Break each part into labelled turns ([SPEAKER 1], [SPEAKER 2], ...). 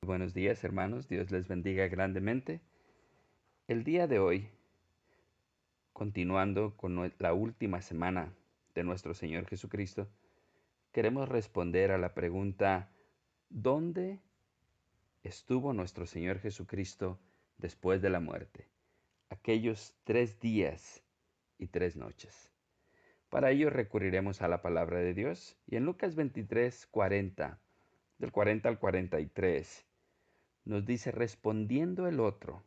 [SPEAKER 1] Buenos días, hermanos. Dios les bendiga grandemente. El día de hoy, continuando con la última semana de nuestro Señor Jesucristo, queremos responder a la pregunta: ¿dónde estuvo nuestro Señor Jesucristo después de la muerte? Aquellos 3 días y 3 noches. Para ello recurriremos a la palabra de Dios, y en Lucas 23, 40, del 40 al 43, nos dice: respondiendo el otro,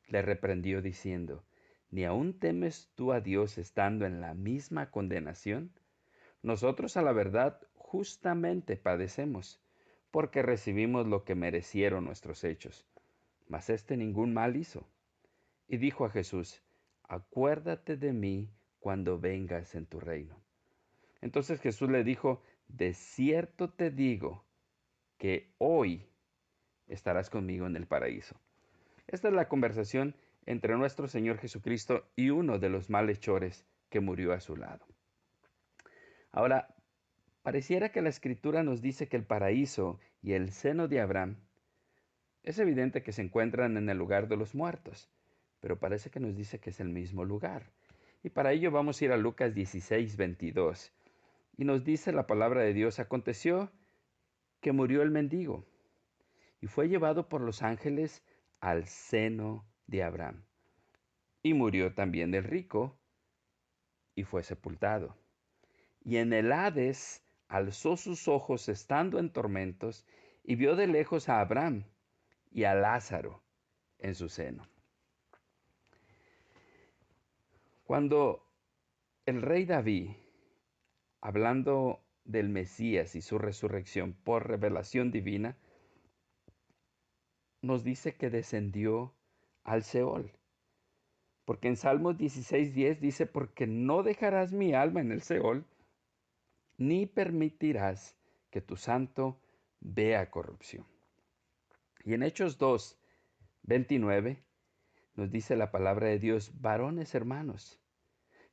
[SPEAKER 1] le reprendió diciendo: ¿Ni aún temes tú a Dios estando en la misma condenación? Nosotros a la verdad justamente padecemos, porque recibimos lo que merecieron nuestros hechos, mas éste ningún mal hizo. Y dijo a Jesús: acuérdate de mí cuando vengas en tu reino. Entonces Jesús le dijo: de cierto te digo que hoy estarás conmigo en el paraíso. Esta es la conversación entre nuestro Señor Jesucristo y uno de los malhechores que murió a su lado. Ahora, pareciera que la Escritura nos dice que el paraíso y el seno de Abraham es evidente que se encuentran en el lugar de los muertos, pero parece que nos dice que es el mismo lugar. Y para ello vamos a ir a Lucas 16, 22. Y nos dice la palabra de Dios: aconteció que murió el mendigo y fue llevado por los ángeles al seno de Abraham. Y murió también el rico y fue sepultado. Y en el Hades alzó sus ojos estando en tormentos y vio de lejos a Abraham y a Lázaro en su seno. Cuando el rey David, hablando del Mesías y su resurrección por revelación divina, nos dice que descendió al Seol. Porque en Salmos 16:10 dice: porque no dejarás mi alma en el Seol, ni permitirás que tu santo vea corrupción. Y en Hechos 2:29 nos dice la palabra de Dios: varones hermanos,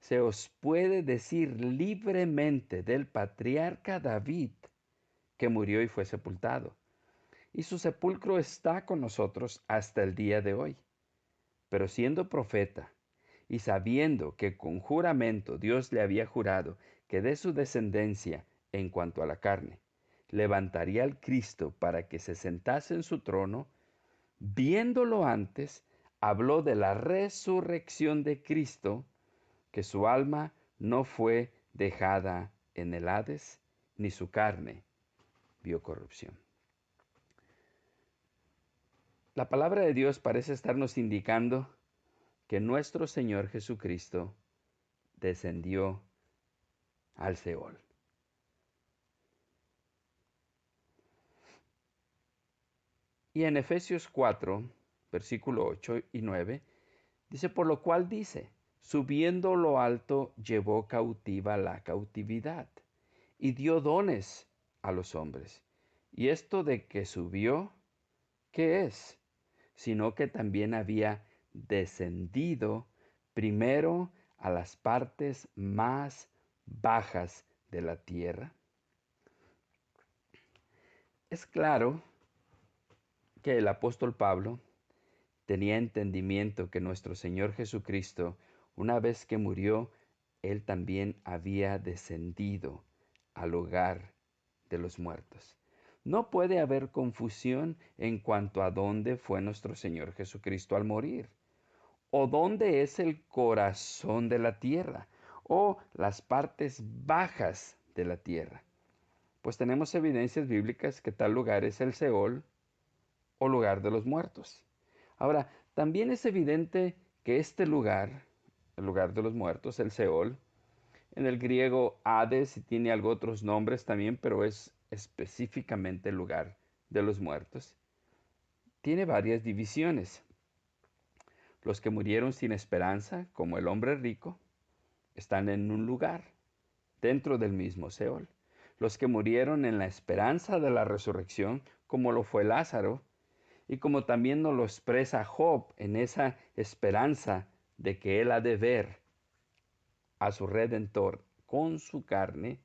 [SPEAKER 1] se os puede decir libremente del patriarca David, que murió y fue sepultado, y su sepulcro está con nosotros hasta el día de hoy. Pero siendo profeta, y sabiendo que con juramento Dios le había jurado que de su descendencia, en cuanto a la carne, levantaría al Cristo para que se sentase en su trono, viéndolo antes, habló de la resurrección de Cristo, que su alma no fue dejada en el Hades, ni su carne vio corrupción. La palabra de Dios parece estarnos indicando que nuestro Señor Jesucristo descendió al Seol. Y en Efesios 4, versículo 8 y 9, dice: por lo cual dice, subiendo lo alto, llevó cautiva la cautividad, y dio dones a los hombres. Y esto de que subió, ¿qué es? Sino que también había descendido primero a las partes más bajas de la tierra. Es claro que el apóstol Pablo tenía entendimiento que nuestro Señor Jesucristo, una vez que murió, Él también había descendido al hogar de los muertos. No puede haber confusión en cuanto a dónde fue nuestro Señor Jesucristo al morir, o dónde es el corazón de la tierra, o las partes bajas de la tierra. Pues tenemos evidencias bíblicas que tal lugar es el Seol o lugar de los muertos. Ahora, también es evidente que este lugar, el lugar de los muertos, el Seol, en el griego Hades, y tiene algo otros nombres también, pero es específicamente el lugar de los muertos, tiene varias divisiones. Los que murieron sin esperanza, como el hombre rico, están en un lugar, dentro del mismo Seol. Los que murieron en la esperanza de la resurrección, como lo fue Lázaro, y como también nos lo expresa Job en esa esperanza de que él ha de ver a su Redentor con su carne,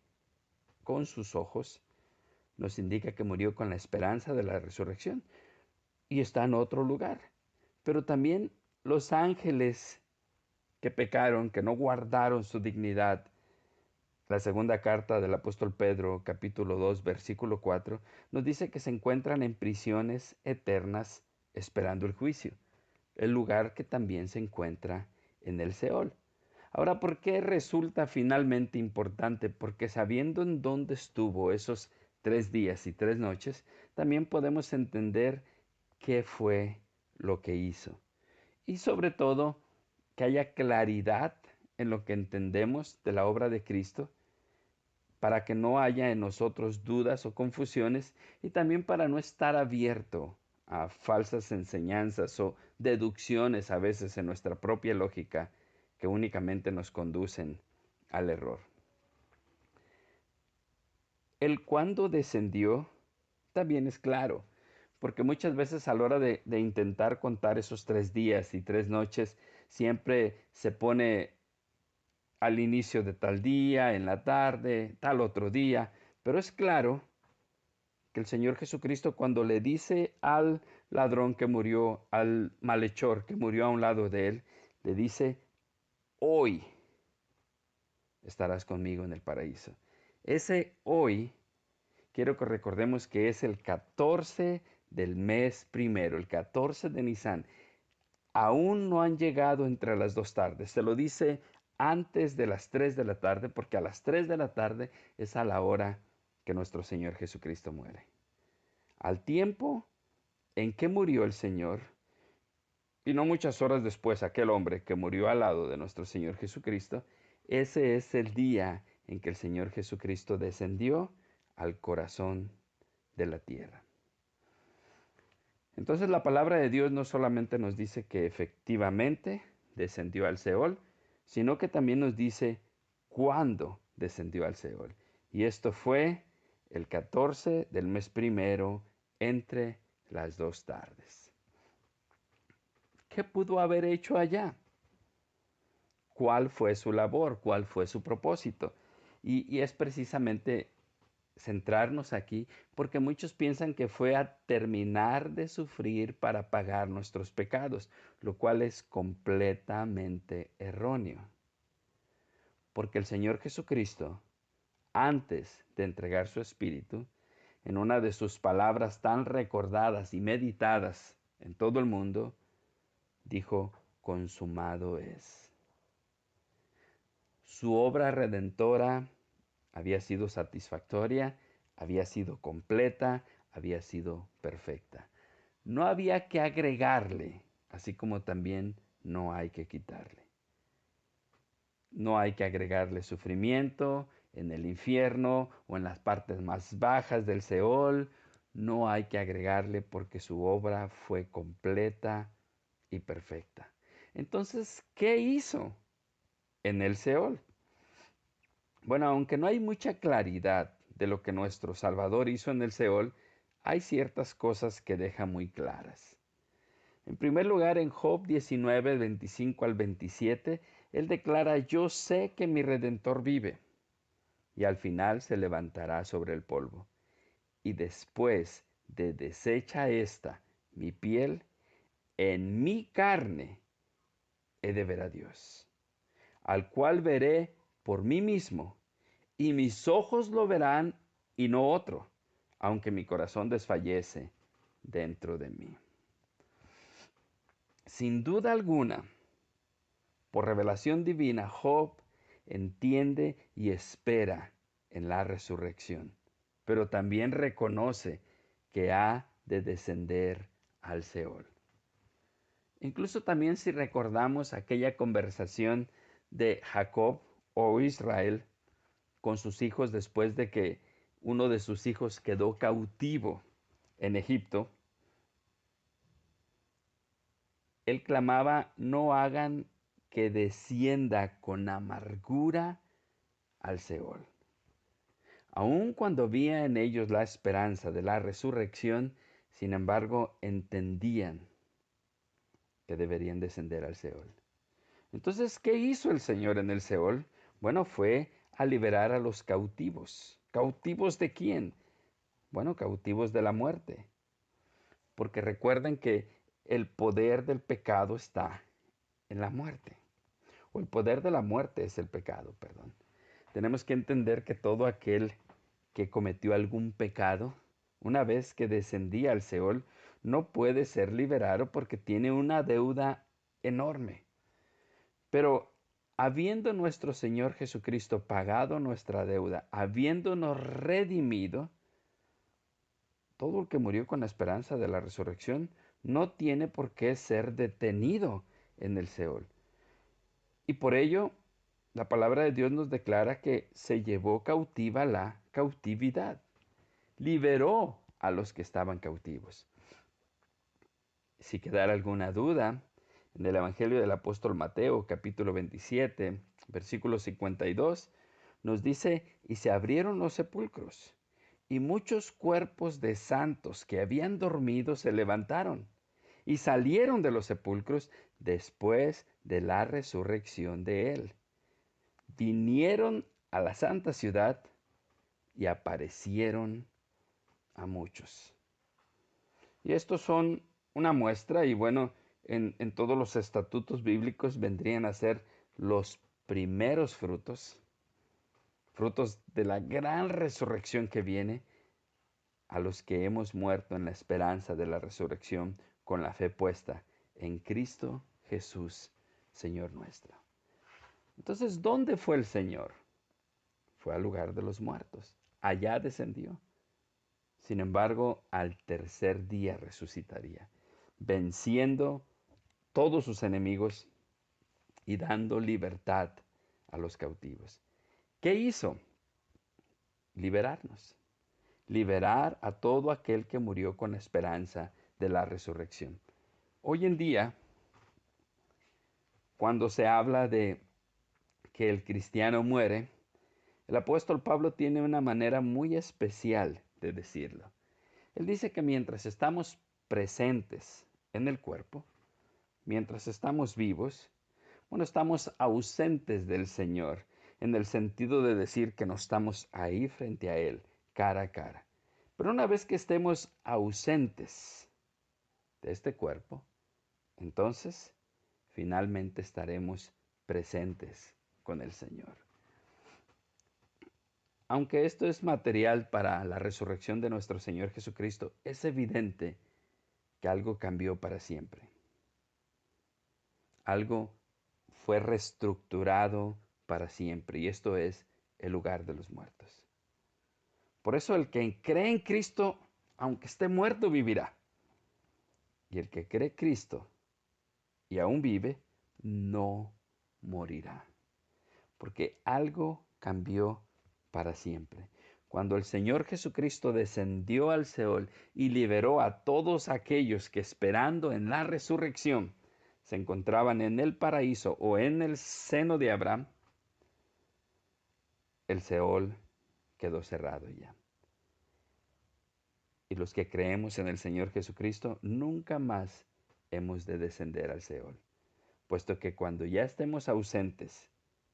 [SPEAKER 1] con sus ojos, nos indica que murió con la esperanza de la resurrección. y está en otro lugar. Pero también los ángeles que pecaron, que no guardaron su dignidad. La segunda carta del apóstol Pedro, capítulo 2, versículo 4, nos dice que se encuentran en prisiones eternas esperando el juicio, el lugar que también se encuentra en el Seol. Ahora, ¿por qué resulta finalmente importante? Porque sabiendo en dónde estuvo esos 3 días y 3 noches, también podemos entender qué fue lo que hizo. Y sobre todo, que haya claridad en lo que entendemos de la obra de Cristo, para que no haya en nosotros dudas o confusiones y también para no estar abierto a falsas enseñanzas o deducciones a veces en nuestra propia lógica que únicamente nos conducen al error. El cuándo descendió también es claro, porque muchas veces a la hora de intentar contar esos 3 días y 3 noches, siempre se pone al inicio de tal día, en la tarde, tal otro día, pero es claro que el Señor Jesucristo cuando le dice al ladrón que murió, al malhechor que murió a un lado de él, le dice, hoy estarás conmigo en el paraíso. Ese hoy, quiero que recordemos que es el 14 del mes primero, el 14 de Nisan. Aún no han llegado entre las 2 tardes. Se lo dice antes de las 3 de la tarde, porque a las 3 de la tarde es a la hora que nuestro Señor Jesucristo muere. Al tiempo en que murió el Señor, y no muchas horas después, aquel hombre que murió al lado de nuestro Señor Jesucristo, ese es el día en que el Señor Jesucristo descendió al corazón de la tierra. Entonces la palabra de Dios no solamente nos dice que efectivamente descendió al Seol, sino que también nos dice cuándo descendió al Seol. Y esto fue el 14 del mes primero entre las 2 tardes. ¿Qué pudo haber hecho allá? ¿Cuál fue su labor? ¿Cuál fue su propósito? Y es precisamente centrarnos aquí porque muchos piensan que fue a terminar de sufrir para pagar nuestros pecados, lo cual es completamente erróneo. Porque el Señor Jesucristo, antes de entregar su espíritu, en una de sus palabras tan recordadas y meditadas en todo el mundo, dijo, consumado es. Su obra redentora había sido satisfactoria, había sido completa, había sido perfecta. No había que agregarle, así como también no hay que quitarle. No hay que agregarle sufrimiento en el infierno o en las partes más bajas del Seol. No hay que agregarle porque su obra fue completa y perfecta. Entonces, ¿qué hizo en el Seol? Bueno, aunque no hay mucha claridad de lo que nuestro Salvador hizo en el Seol, hay ciertas cosas que deja muy claras. En primer lugar, en Job 19, 25 al 27, él declara, yo sé que mi Redentor vive, y al final se levantará sobre el polvo. Y después de deshecha esta, mi piel, en mi carne he de ver a Dios, al cual veré por mí mismo, y mis ojos lo verán y no otro, aunque mi corazón desfallece dentro de mí. Sin duda alguna, por revelación divina, Job entiende y espera en la resurrección, pero también reconoce que ha de descender al Seol. Incluso también si recordamos aquella conversación de Jacob o Israel con sus hijos después de que uno de sus hijos quedó cautivo en Egipto, él clamaba, no hagan que descienda con amargura al Seol. Aun cuando había en ellos la esperanza de la resurrección, sin embargo, entendían que deberían descender al Seol. Entonces, ¿qué hizo el Señor en el Seol? Bueno, fue a liberar a los cautivos. ¿Cautivos de quién? Bueno, cautivos de la muerte. porque recuerden que el poder del pecado está en la muerte, o el poder de la muerte es el pecado, perdón. Tenemos que entender que todo aquel que cometió algún pecado, una vez que descendía al Seol, no puede ser liberado porque tiene una deuda enorme. Pero habiendo nuestro Señor Jesucristo pagado nuestra deuda, habiéndonos redimido, todo el que murió con la esperanza de la resurrección no tiene por qué ser detenido en el Seol. Y por ello, la palabra de Dios nos declara que se llevó cautiva la cautividad, liberó a los que estaban cautivos. Si quedara alguna duda, en el Evangelio del apóstol Mateo, capítulo 27, versículo 52, nos dice, y se abrieron los sepulcros, y muchos cuerpos de santos que habían dormido se levantaron, y salieron de los sepulcros después de la resurrección de él. Vinieron a la santa ciudad y aparecieron a muchos. Y estos son una muestra, y bueno, en todos los estatutos bíblicos vendrían a ser los primeros frutos, frutos de la gran resurrección que viene a los que hemos muerto en la esperanza de la resurrección con la fe puesta en Cristo Jesús, Señor nuestro. Entonces, ¿dónde fue el Señor? Fue al lugar de los muertos. Allá descendió. Sin embargo, al tercer día resucitaría, venciendo todos sus enemigos y dando libertad a los cautivos. ¿Qué hizo? Liberarnos. Liberar a todo aquel que murió con la esperanza de la resurrección. Hoy en día, cuando se habla de que el cristiano muere, el apóstol Pablo tiene una manera muy especial de decirlo. Él dice que mientras estamos presentes en el cuerpo, mientras estamos vivos, bueno, estamos ausentes del Señor, en el sentido de decir que no estamos ahí frente a Él, cara a cara. Pero una vez que estemos ausentes de este cuerpo, entonces finalmente estaremos presentes con el Señor. Aunque esto es material para la resurrección de nuestro Señor Jesucristo, es evidente que algo cambió para siempre. Algo fue reestructurado para siempre, y esto es el lugar de los muertos. Por eso el que cree en Cristo, aunque esté muerto, vivirá. Y el que cree en Cristo y aún vive, no morirá. Porque algo cambió para siempre. Cuando el Señor Jesucristo descendió al Seol y liberó a todos aquellos que esperando en la resurrección se encontraban en el paraíso o en el seno de Abraham, el Seol quedó cerrado ya. Y los que creemos en el Señor Jesucristo nunca más hemos de descender al Seol, puesto que cuando ya estemos ausentes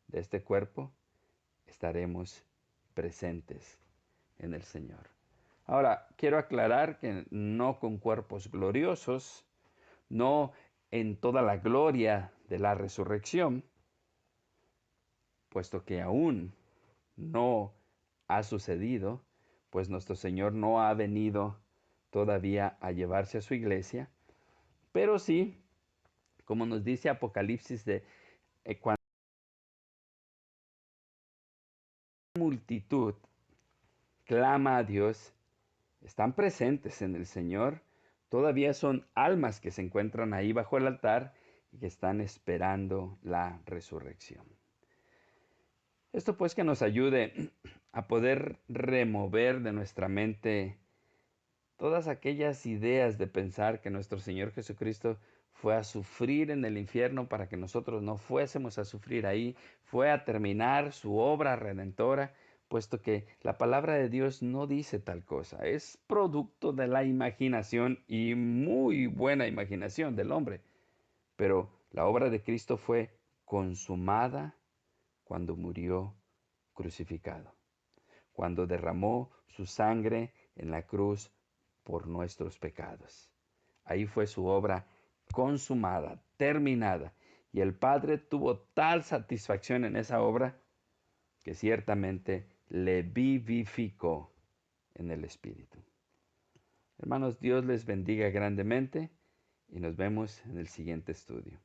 [SPEAKER 1] de este cuerpo, estaremos presentes en el Señor. Ahora, quiero aclarar que no con cuerpos gloriosos, no en toda la gloria de la resurrección, puesto que aún no ha sucedido, pues nuestro Señor no ha venido todavía a llevarse a su iglesia, pero sí, como nos dice Apocalipsis, cuando la multitud clama a Dios, están presentes en el Señor, todavía son almas que se encuentran ahí bajo el altar y que están esperando la resurrección. Esto pues que nos ayude a poder remover de nuestra mente todas aquellas ideas de pensar que nuestro Señor Jesucristo fue a sufrir en el infierno para que nosotros no fuésemos a sufrir ahí, fue a terminar su obra redentora, puesto que la palabra de Dios no dice tal cosa. Es producto de la imaginación y muy buena imaginación del hombre. Pero la obra de Cristo fue consumada cuando murió crucificado, cuando derramó su sangre en la cruz por nuestros pecados. Ahí fue su obra consumada, terminada. Y el Padre tuvo tal satisfacción en esa obra que ciertamente le vivificó en el Espíritu. Hermanos, Dios les bendiga grandemente y nos vemos en el siguiente estudio.